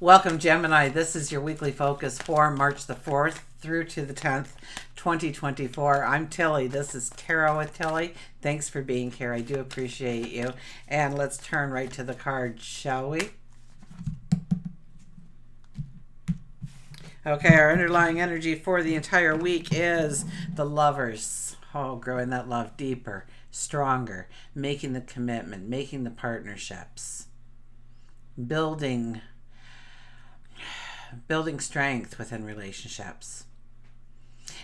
Welcome, Gemini. This is your weekly focus for March the 4th through to the 10th, 2024. I'm Tilly. This is Tarot with Tilly. Thanks for being here. I do appreciate you. And let's turn right to the card, shall we? Okay, our underlying energy for the entire week is the Lovers. Oh, growing that love deeper, stronger, making the commitment, making the partnerships, building strength within relationships.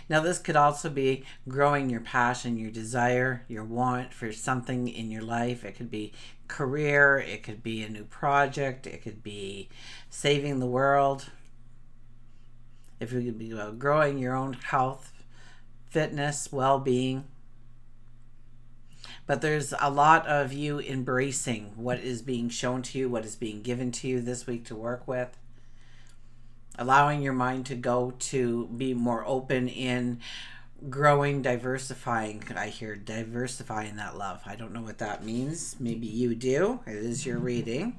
Now, this could also be growing your passion, your desire, your want for something in your life. It could be career, it could be a new project, it could be saving the world. If it could be growing your own health, fitness, well-being. But there's a lot of you embracing what is being shown to you, what is being given to you this week to work with. Allowing your mind to go to be more open in growing, diversifying. I hear diversifying that love. I don't know what that means. Maybe you do. It is your reading.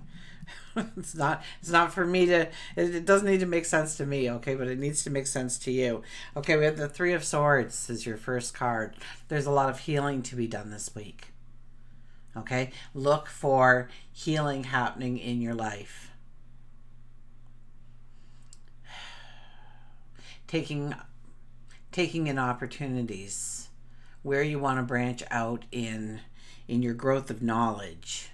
It's not for me to, it doesn't need to make sense to me, okay, but it needs to make sense to you. Okay, we have the Three of Swords as your first card. There's a lot of healing to be done this week. Okay, look for healing happening in your life. Taking in opportunities where you want to branch out in your growth of knowledge.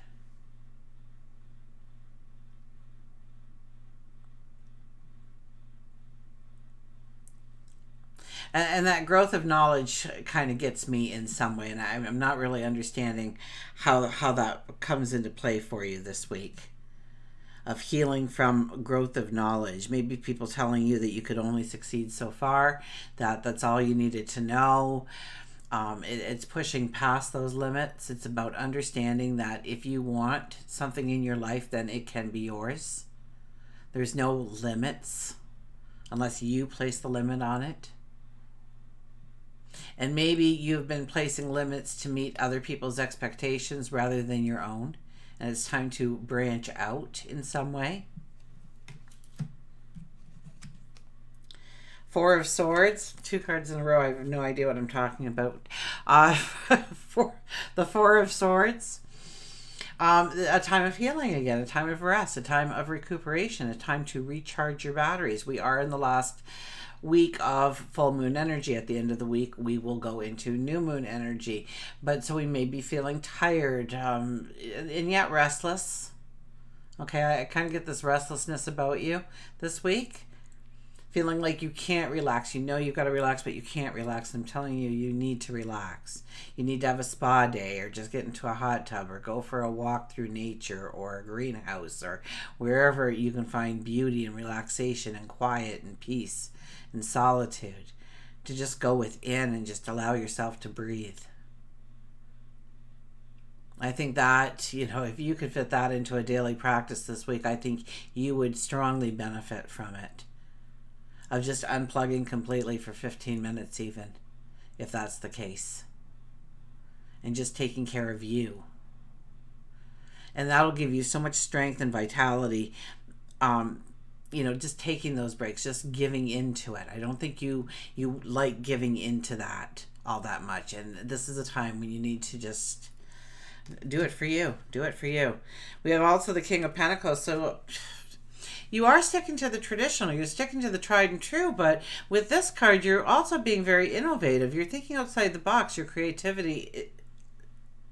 And that growth of knowledge kind of gets me in some way, and I'm not really understanding how that comes into play for you this week. Of healing from growth of knowledge. Maybe people telling you that you could only succeed so far, that's all you needed to know. It's pushing past those limits. It's about understanding that if you want something in your life, then it can be yours. There's no limits unless you place the limit on it. And maybe you've been placing limits to meet other people's expectations rather than your own. And it's time to branch out in some way. Four of Swords, 2 cards in a row. I have no idea what I'm talking about. The Four of Swords. A time of healing again, a time of rest, a time of recuperation, a time to recharge your batteries. We are in the last week of full moon energy. At the end of the week we will go into new moon energy, but so we may be feeling tired and yet restless. Okay, I kind of get this restlessness about you this week, feeling like you can't relax. You know you've got to relax, but you can't relax. I'm telling you, you need to relax. You need to have a spa day, or just get into a hot tub, or go for a walk through nature, or a greenhouse, or wherever you can find beauty and relaxation and quiet and peace and solitude, to just go within and just allow yourself to breathe. I think that, if you could fit that into a daily practice this week, I think you would strongly benefit from it. Of just unplugging completely for 15 minutes even, if that's the case. And just taking care of you. And that'll give you so much strength and vitality. Just taking those breaks, just giving into it. I don't think you like giving into that all that much. And this is a time when you need to just do it for you. Do it for you. We have also the King of Pentacles. So you are sticking to the traditional. You're sticking to the tried and true. But with this card, you're also being very innovative. You're thinking outside the box. Your creativity,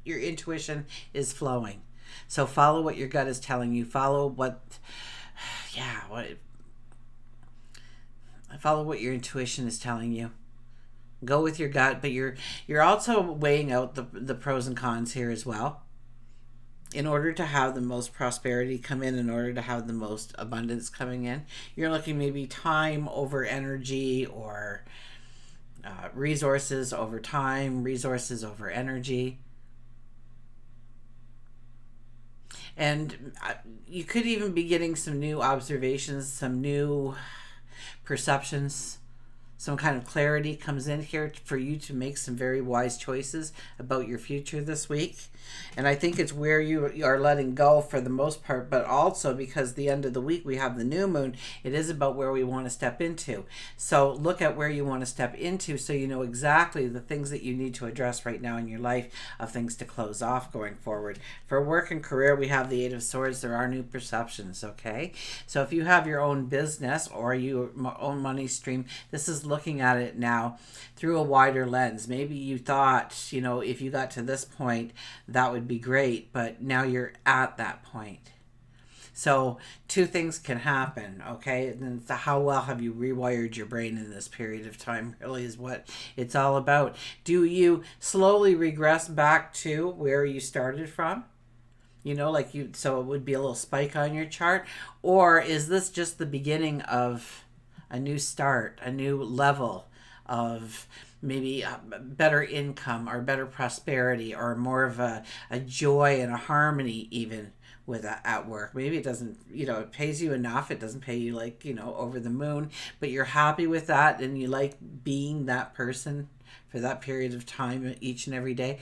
your intuition is flowing. So follow what your gut is telling you. Follow follow what your intuition is telling you. Go with your gut, but you're also weighing out the pros and cons here as well. In order to have the most prosperity come in order to have the most abundance coming in, you're looking maybe time over energy, or resources over time, resources over energy. And you could even be getting some new observations, some new perceptions, Some kind of clarity comes in here for you to make some very wise choices about your future this week. And I think it's where you are letting go for the most part, but also because the end of the week we have the new moon, it is about where we want to step into. So look at where you want to step into so you know exactly the things that you need to address right now in your life, of things to close off going forward. For work and career, we have the Eight of Swords. There are new perceptions, okay? So if you have your own business or your own money stream, this is looking at it now through a wider lens. Maybe you thought, if you got to this point, that would be great, but now you're at that point. So two things can happen, okay? And it's how well have you rewired your brain in this period of time really is what it's all about. Do you slowly regress back to where you started from? So it would be a little spike on your chart? Or is this just the beginning of a new start, a new level of maybe a better income or better prosperity or more of a joy and a harmony even with at work? Maybe it doesn't, it pays you enough. It doesn't pay you over the moon, but you're happy with that and you like being that person for that period of time each and every day.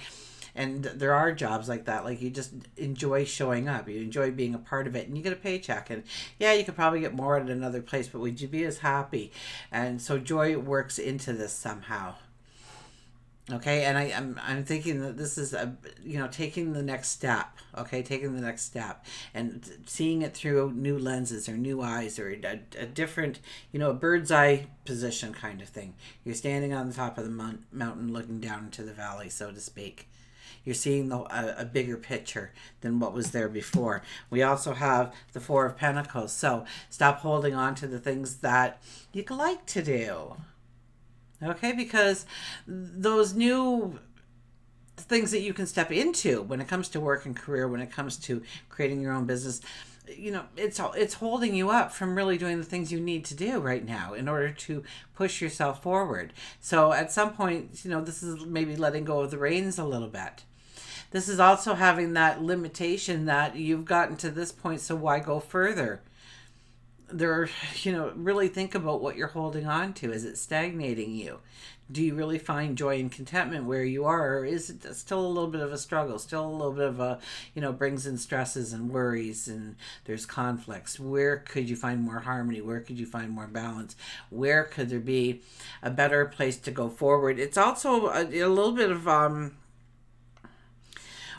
And there are jobs like that, like you just enjoy showing up, you enjoy being a part of it, and you get a paycheck. And yeah, you could probably get more at another place, but would you be as happy? And so joy works into this somehow. Okay, and I'm thinking that this is taking the next step. Okay, taking the next step and seeing it through new lenses or new eyes or a different, a bird's eye position kind of thing. You're standing on the top of the mountain looking down into the valley, so to speak. You're seeing a bigger picture than what was there before. We also have the Four of Pentacles. So stop holding on to the things that you'd like to do. Okay, because those new things that you can step into when it comes to work and career, when it comes to creating your own business, it's holding you up from really doing the things you need to do right now in order to push yourself forward. So at some point, this is maybe letting go of the reins a little bit. This is also having that limitation that you've gotten to this point, so why go further? Really think about what you're holding on to. Is it stagnating you? Do you really find joy and contentment where you are, or is it still a little bit of a struggle, still a little bit of a, brings in stresses and worries and there's conflicts? Where could you find more harmony? Where could you find more balance? Where could there be a better place to go forward? It's also a little bit of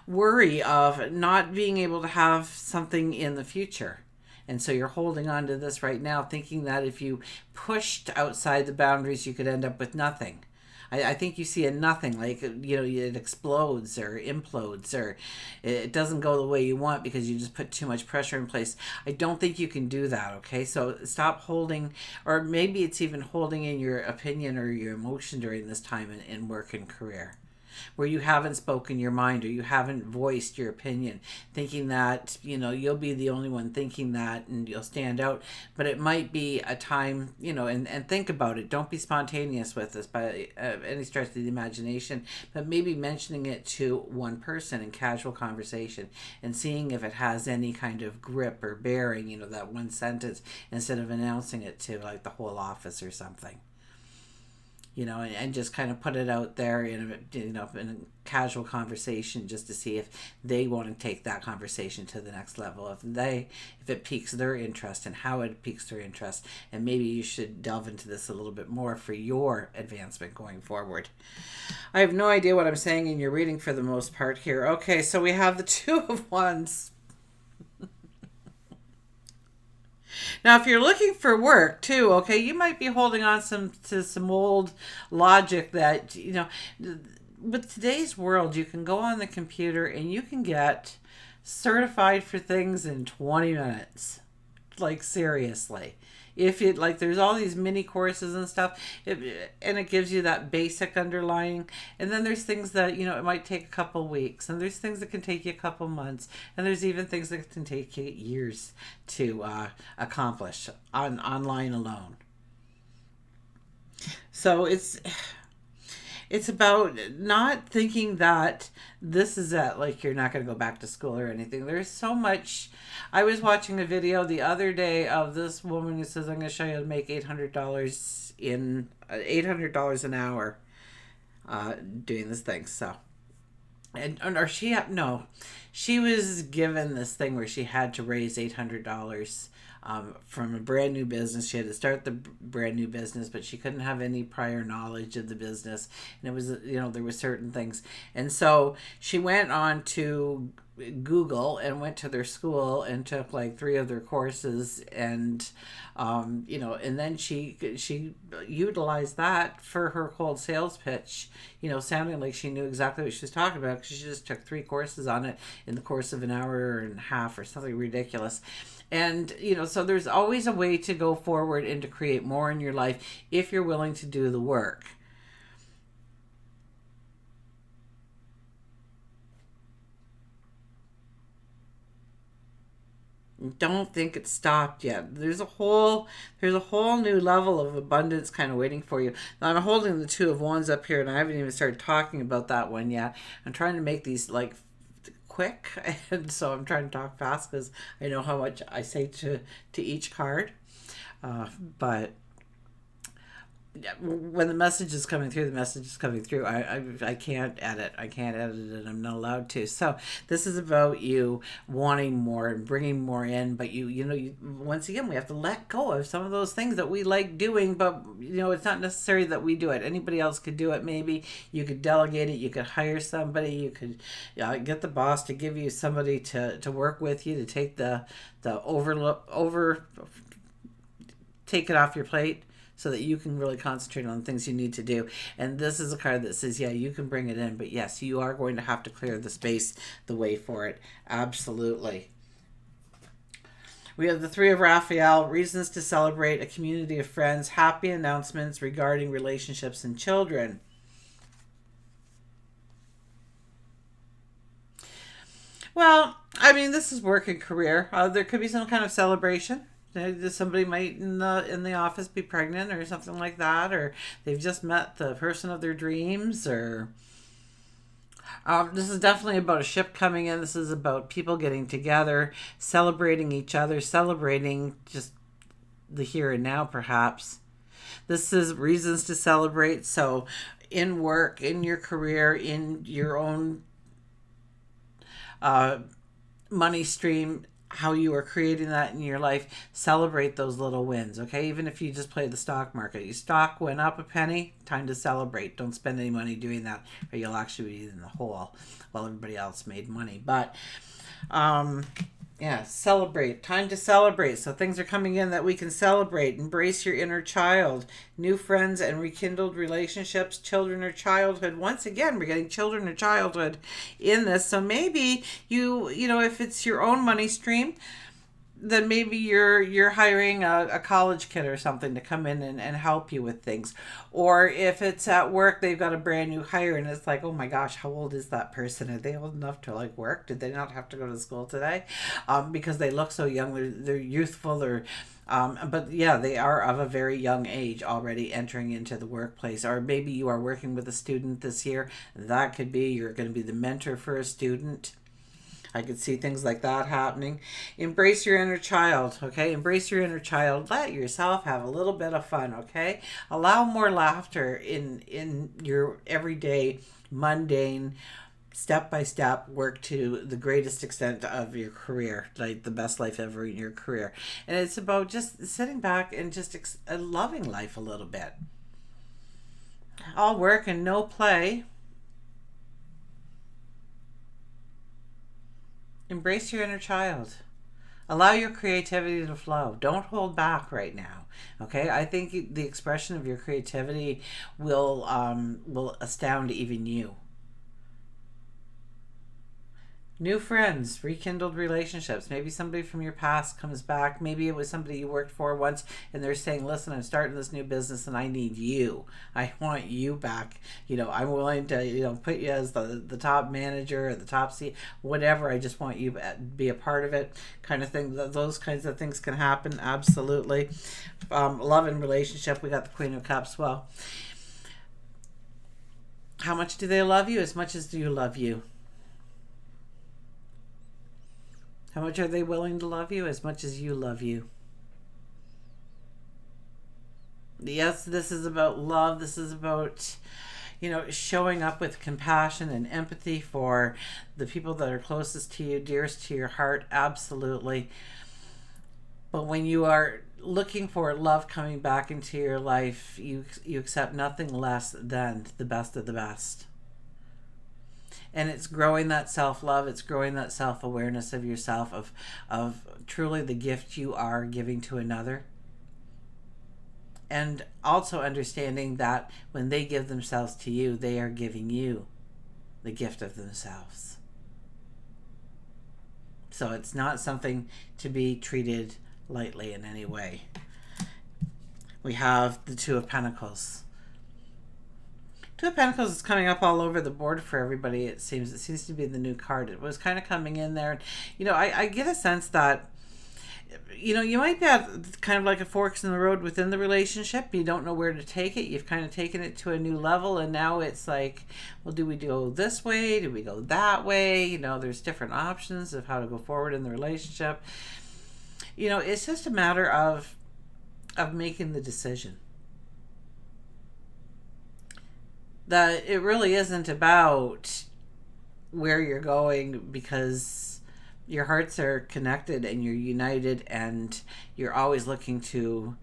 worry of not being able to have something in the future. And so you're holding on to this right now, thinking that if you pushed outside the boundaries, you could end up with nothing. I think you see a nothing, like, it explodes or implodes or it doesn't go the way you want because you just put too much pressure in place. I don't think you can do that, okay? So stop holding, or maybe it's even holding in your opinion or your emotion during this time in work and career, where you haven't spoken your mind or you haven't voiced your opinion, thinking that, you'll be the only one thinking that and you'll stand out. But it might be a time, and think about it. Don't be spontaneous with this by any stretch of the imagination, but maybe mentioning it to one person in casual conversation and seeing if it has any kind of grip or bearing, that one sentence, instead of announcing it to like the whole office or something. And just kind of put it out there in a casual conversation, just to see if they want to take that conversation to the next level, if it piques their interest and how it piques their interest, and maybe you should delve into this a little bit more for your advancement going forward. I have no idea what I'm saying in your reading for the most part here. Okay, so we have the Two of Wands. Now, if you're looking for work too, okay, you might be holding on to some old logic that, with today's world, you can go on the computer and you can get certified for things in 20 minutes. Like, seriously. If it, like, there's all these mini courses and stuff, and it gives you that basic underlying, and then there's things that, it might take a couple weeks, and there's things that can take you a couple months, and there's even things that can take you years to accomplish online alone. So It's about not thinking that this is it, like you're not going to go back to school or anything. There's so much. I was watching a video the other day of this woman who says, I'm going to show you how to make $800 an hour doing this thing. So, and or she no, she was given this thing where she had to raise $800 from a brand new business. She had to start the brand new business, but she couldn't have any prior knowledge of the business, and it was, there were certain things, and so she went on to Google and went to their school and took like 3 of their courses, and and then she utilized that for her cold sales pitch, sounding like she knew exactly what she was talking about, because she just took 3 courses on it in the course of an hour and a half or something ridiculous. And so there's always a way to go forward and to create more in your life if you're willing to do the work. Don't think it's stopped yet. There's a whole new level of abundance kind of waiting for you. Now, I'm holding the 2 of Wands up here, and I haven't even started talking about that one yet. I'm trying to make these like quick, and so I'm trying to talk fast because I know how much I say to each card. But when the message is coming through, I can't edit. I can't edit it. I'm not allowed to. So this is about you wanting more and bringing more in, but once again, we have to let go of some of those things that we like doing, but it's not necessary that we do it. Anybody else could do it. Maybe you could delegate it. You could hire somebody. You could get the boss to give you somebody to work with you, to take the take it off your plate, so that you can really concentrate on the things you need to do. And this is a card that says, yeah, you can bring it in, but yes, you are going to have to clear the space, the way for it. Absolutely. We have the 3 of Raphael, reasons to celebrate, a community of friends, happy announcements regarding relationships and children. Well, I mean, this is work and career. There could be some kind of celebration. Somebody might in the office be pregnant or something like that, or they've just met the person of their dreams, or this is definitely about a ship coming in. This is about people getting together, celebrating each other, celebrating just the here and now, perhaps. This is reasons to celebrate. So in work, in your career, in your own money stream, how you are creating that in your life, celebrate those little wins, okay? Even if you just play the stock market, your stock went up a penny, time to celebrate. Don't spend any money doing that, or you'll actually be in the hole while everybody else made money. But yeah, celebrate. Time to celebrate. So things are coming in that we can celebrate. Embrace your inner child. New friends and rekindled relationships. Children or childhood. Once again, we're getting children or childhood in this. So maybe if it's your own money stream, then maybe you're hiring a college kid or something to come in and help you with things. Or if it's at work, they've got a brand new hire, and it's like, oh my gosh, how old is that person? Are they old enough to like work? Did they not have to go to school today? Because they look so young, they're youthful, but yeah, they are of a very young age already entering into the workplace. Or maybe you are working with a student this year. That could be you're going to be the mentor for a student. I could see things like that happening. Embrace your inner child, okay? Embrace your inner child. Let yourself have a little bit of fun, okay? Allow more laughter in your everyday, mundane, step-by-step work to the greatest extent of your career, like the best life ever in your career. And it's about just sitting back and just loving life a little bit. All work and no play. Embrace your inner child. Allow your creativity to flow. Don't hold back right now. Okay, I think the expression of your creativity will astound even you. New friends, rekindled relationships. Maybe somebody from your past comes back. Maybe it was somebody you worked for once, and they're saying, listen, I'm starting this new business and I need you. I want you back. I'm willing to, put you as the top manager or the top C, whatever. I just want you to be a part of it, kind of thing. Those kinds of things can happen. Absolutely. Love and relationship. We got the Queen of Cups. Well, How much do they love you? As much as do you love you? How much are they willing to love you? As much as you love you. Yes, this is about love. This is about, showing up with compassion and empathy for the people that are closest to you, dearest to your heart. Absolutely. But when you are looking for love coming back into your life, you accept nothing less than the best of the best. And it's growing that self-love, it's growing that self-awareness of yourself, of truly the gift you are giving to another. And also understanding that when they give themselves to you, they are giving you the gift of themselves. So it's not something to be treated lightly in any way. We have the Two of Pentacles. Two of Pentacles is coming up all over the board for everybody. It seems to be the new card. It was kind of coming in there. I get a sense that you might be at kind of like a forks in the road within the relationship. You don't know where to take it. You've kind of taken it to a new level, and now it's like, well, do we go this way? Do we go that way? There's different options of how to go forward in the relationship. It's just a matter of making the decision. That it really isn't about where you're going, because your hearts are connected and you're united, and you're always looking to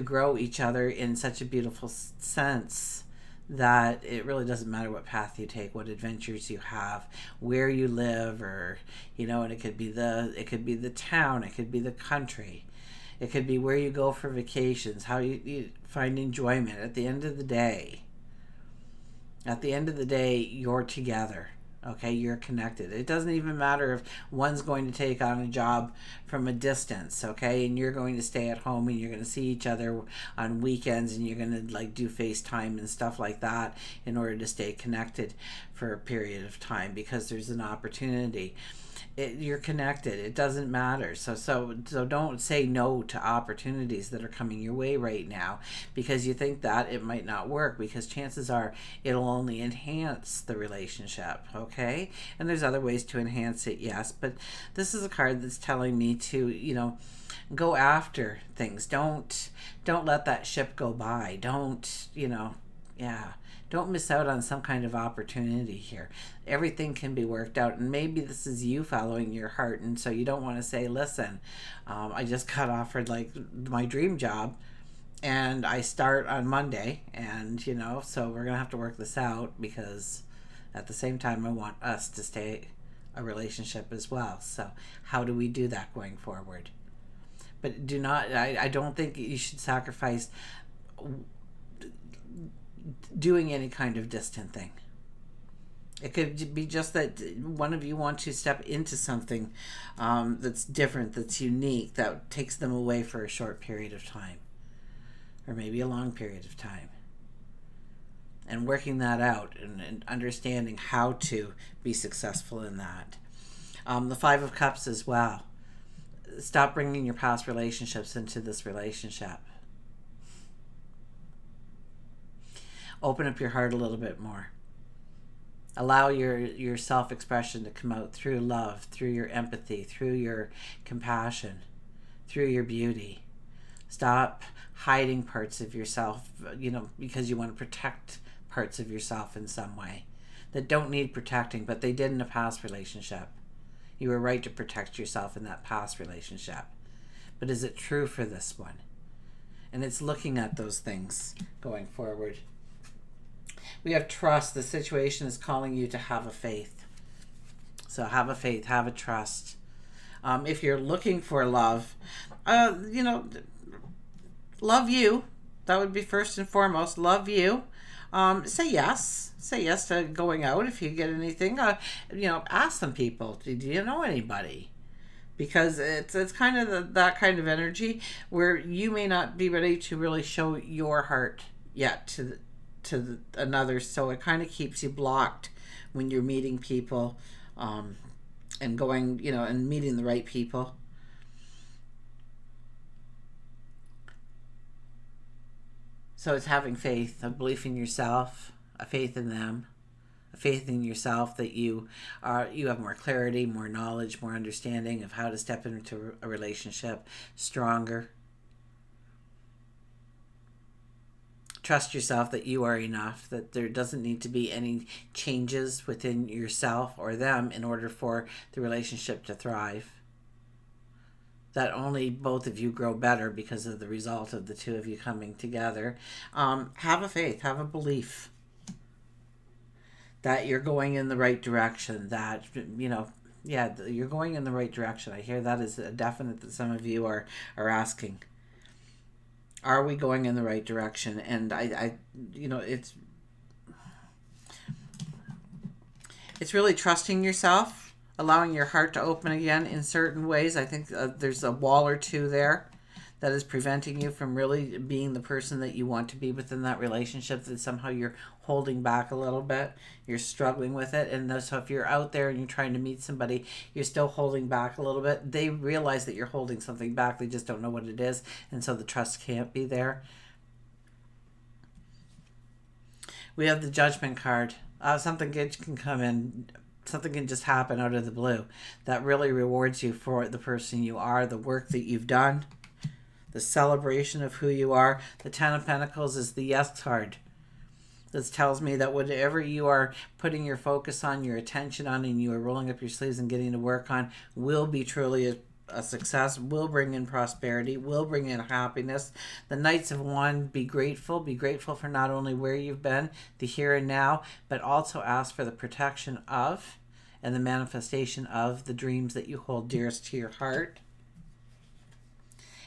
grow each other in such a beautiful sense that it really doesn't matter what path you take, what adventures you have, where you live, or and it could be the town, it could be the country, it could be where you go for vacations, how you find enjoyment. At the end of the day, you're together. Okay, you're connected. It doesn't even matter if one's going to take on a job from a distance, okay, and you're going to stay at home, and you're going to see each other on weekends, and you're going to do FaceTime and stuff like that in order to stay connected for a period of time, because there's an opportunity. You're connected. It doesn't matter. So don't say no to opportunities that are coming your way right now because you think that it might not work, because chances are it'll only enhance the relationship, okay? And there's other ways to enhance it, yes, but this is a card that's telling me to, go after things. Don't let that ship go by. Don't miss out on some kind of opportunity here. Everything can be worked out, and maybe this is you following your heart, and so you don't want to say, listen, I just got offered my dream job, and I start on Monday, and so we're gonna have to work this out, because at the same time I want us to stay a relationship as well. So how do we do that going forward? But I don't think you should sacrifice doing any kind of distant thing. It could be just that one of you want to step into something that's different, that's unique, that takes them away for a short period of time, or maybe a long period of time. And working that out and understanding how to be successful in that. The Five of Cups as well. Stop bringing your past relationships into this relationship. Open up your heart a little bit more. Allow your self-expression to come out through love, through your empathy, through your compassion, through your beauty. Stop hiding parts of yourself, because you want to protect parts of yourself in some way that don't need protecting, but they did in a past relationship. You were right to protect yourself in that past relationship. But is it true for this one? And it's looking at those things going forward. We have trust. The situation is calling you to have a faith. So have a faith, have a trust. If you're looking for love, love you. That would be first and foremost. Love you. Say yes. Say yes to going out. If you get anything, ask some people. Do you know anybody? Because it's kind of that kind of energy where you may not be ready to really show your heart yet to another, so it kind of keeps you blocked when you're meeting people, and going, and meeting the right people. So it's having faith, a belief in yourself, a faith in them, faith in yourself, that you have more clarity, more knowledge, more understanding of how to step into a relationship stronger. Trust yourself that you are enough, that there doesn't need to be any changes within yourself or them in order for the relationship to thrive. That only both of you grow better because of the result of the two of you coming together. Have a faith, have a belief that you're going in the right direction, that, yeah, you're going in the right direction. I hear that is a definite that some of you are asking. Are we going in the right direction? And it's really trusting yourself, allowing your heart to open again in certain ways. I think there's a wall or two there that is preventing you from really being the person that you want to be within that relationship, that somehow you're holding back a little bit. You're struggling with it. And so if you're out there and you're trying to meet somebody, you're still holding back a little bit. They realize that you're holding something back. They just don't know what it is. And so the trust can't be there. We have the Judgment card. Something good can come in. Something can just happen out of the blue that really rewards you for the person you are, the work that you've done, the celebration of who you are. The Ten of Pentacles is the Yes card. This tells me that whatever you are putting your focus on, your attention on, and you are rolling up your sleeves and getting to work on will be truly a success, will bring in prosperity, will bring in happiness. The Knights of Wands, be grateful. Be grateful for not only where you've been, the here and now, but also ask for the protection of and the manifestation of the dreams that you hold dearest to your heart.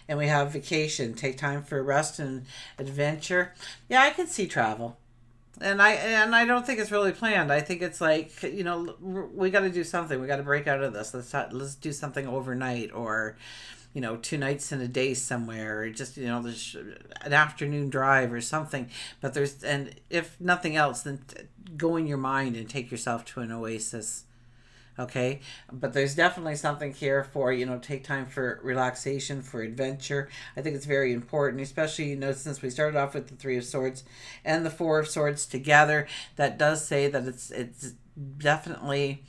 And we have Vacation. Take time for rest and adventure. Yeah, I can see travel. And I don't think it's really planned. I think it's like, we got to do something. We got to break out of this. Let's do something overnight, or 2 nights in a day somewhere, or just there's an afternoon drive or something. But and if nothing else, then go in your mind and take yourself to an oasis. Okay, but there's definitely something here for, take time for relaxation, for adventure. I think it's very important, especially, since we started off with the Three of Swords and the Four of Swords together. That does say that it's definitely,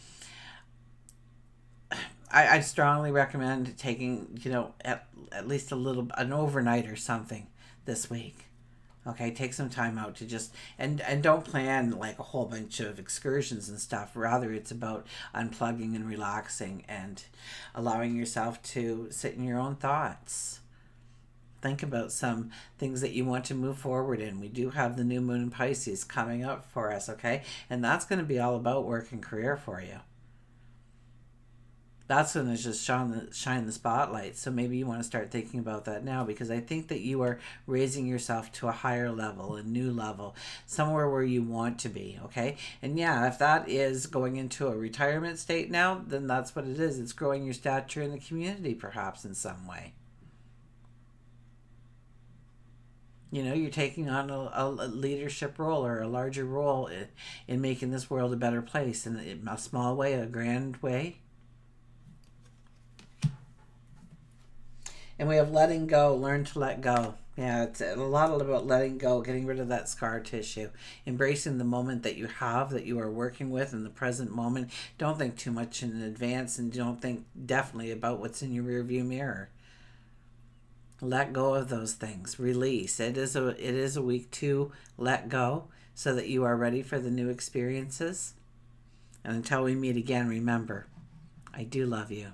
I strongly recommend taking, at least an overnight or something this week. Okay, take some time out to just, and don't plan like a whole bunch of excursions and stuff. Rather, it's about unplugging and relaxing and allowing yourself to sit in your own thoughts. Think about some things that you want to move forward in. We do have the new moon in Pisces coming up for us, okay? And that's going to be all about work and career for you. That's going to just shine the spotlight. So maybe you want to start thinking about that now, because I think that you are raising yourself to a higher level, a new level, somewhere where you want to be, okay? And yeah, if that is going into a retirement state now, then that's what it is. It's growing your stature in the community, perhaps, in some way. You're taking on a leadership role, or a larger role in making this world a better place, in a small way, a grand way. And we have letting go, learn to let go. Yeah, it's a lot about letting go, getting rid of that scar tissue, embracing the moment that you have, that you are working with in the present moment. Don't think too much in advance, and don't think definitely about what's in your rearview mirror. Let go of those things. Release. It is a week to let go, so that you are ready for the new experiences. And until we meet again, remember, I do love you.